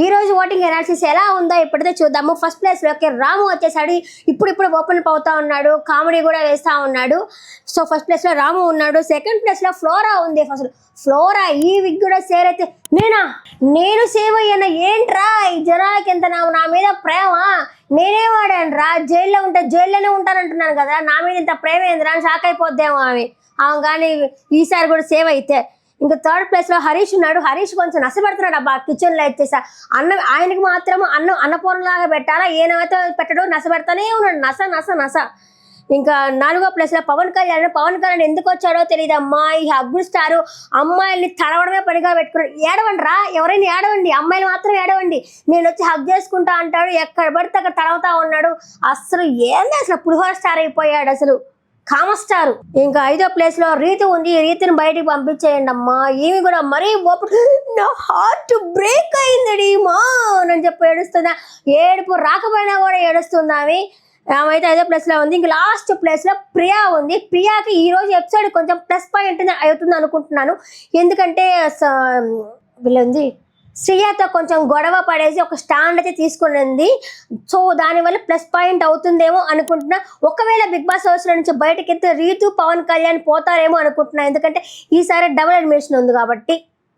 ఈ రోజు voting analysis ఎలా ఉందో ఇప్పుడైతే చూద్దాము. ఫస్ట్ ప్లేస్ లోకి రాము వచ్చేసాడు. ఇప్పుడు ఓపెన్ అవుతా ఉన్నాడు, కామెడీ కూడా వేస్తా ఉన్నాడు. సో ఫస్ట్ ప్లేస్ లో రాము ఉన్నాడు. సెకండ్ ప్లేస్ లో ఫ్లోరా ఉంది. ఫస్ట్ ఫ్లోరా ఈ విగ్ కూడా సేవ్ అయితే నేను సేవ్ అయ్యాను. ఏంట్రా ఈ జనాలకి ఎంత నా మీద ప్రేమ, నేనే వాడాను రా, జైల్లో జైల్లోనే ఉంటానంటున్నాను కదా, నా మీద ఇంత ప్రేమ ఏందిరా అని షాక్ అయిపోద్దేమో ఆమె కానీ ఈసారి కూడా సేవ్ అయితే. ఇంకా థర్డ్ ప్లేస్ లో హరీష్ ఉన్నాడు. హరీష్ కొంచెం నష్టపడుతున్నాడు అబ్బా కిచెన్ లో వచ్చేసా. ఆయనకి మాత్రం అన్నపూర్ణలాగా పెట్టాలా, ఏనైతే పెట్టడం నష్టపెడతానే ఉన్నాడు. నస. ఇంకా నాలుగో ప్లేస్ లో పవన్ కళ్యాణ్ ఎందుకు వచ్చాడో తెలియదు అమ్మా. ఈ హగ్గు స్టారు అమ్మాయిల్ని తడవడమే పనిగా పెట్టుకున్నాడు. ఏడవండి రా, ఎవరైనా ఏడవండి, అమ్మాయిలు మాత్రం ఏడవండి, నేను వచ్చి హగ్ చేసుకుంటా అంటాడు. ఎక్కడ పడితే అక్కడ తడవుతా ఉన్నాడు. అసలు ఏంది అసలు పులిహోర స్టార్ అయిపోయాడు అసలు, కామస్టారు. ఇంకా ఐదో ప్లేస్ లో రీతు ఉంది. రీతిని బయటికి పంపించేయండి అమ్మా. ఈమె కూడా మరీ నా హార్ట్ బ్రేక్ అయింది మా అని చెప్పి ఏడుస్తుందా. ఏడుపు రాకపోయినా కూడా ఏడుస్తుంది ఆమె అయితే ఐదో ప్లేస్ లో ఉంది. ఇంకా లాస్ట్ ప్లేస్ లో ప్రియా ఉంది. ప్రియాకి ఈ రోజు ఎపిసోడ్ కొంచెం ప్లస్ పాయింట్ అవుతుంది అనుకుంటున్నాను. ఎందుకంటే వీళ్ళుంది శ్రీయాతో కొంచెం గొడవ పడేసి ఒక స్టాండ్ అయితే తీసుకునింది. సో దానివల్ల ప్లస్ పాయింట్ అవుతుందేమో అనుకుంటున్నా. ఒకవేళ బిగ్ బాస్ హౌస్ నుంచి బయటకి రీతు పవన్ కళ్యాణ్ పోతారేమో అనుకుంటున్నా. ఎందుకంటే ఈసారి డబుల్ ఎలిమినేషన్ ఉంది కాబట్టి.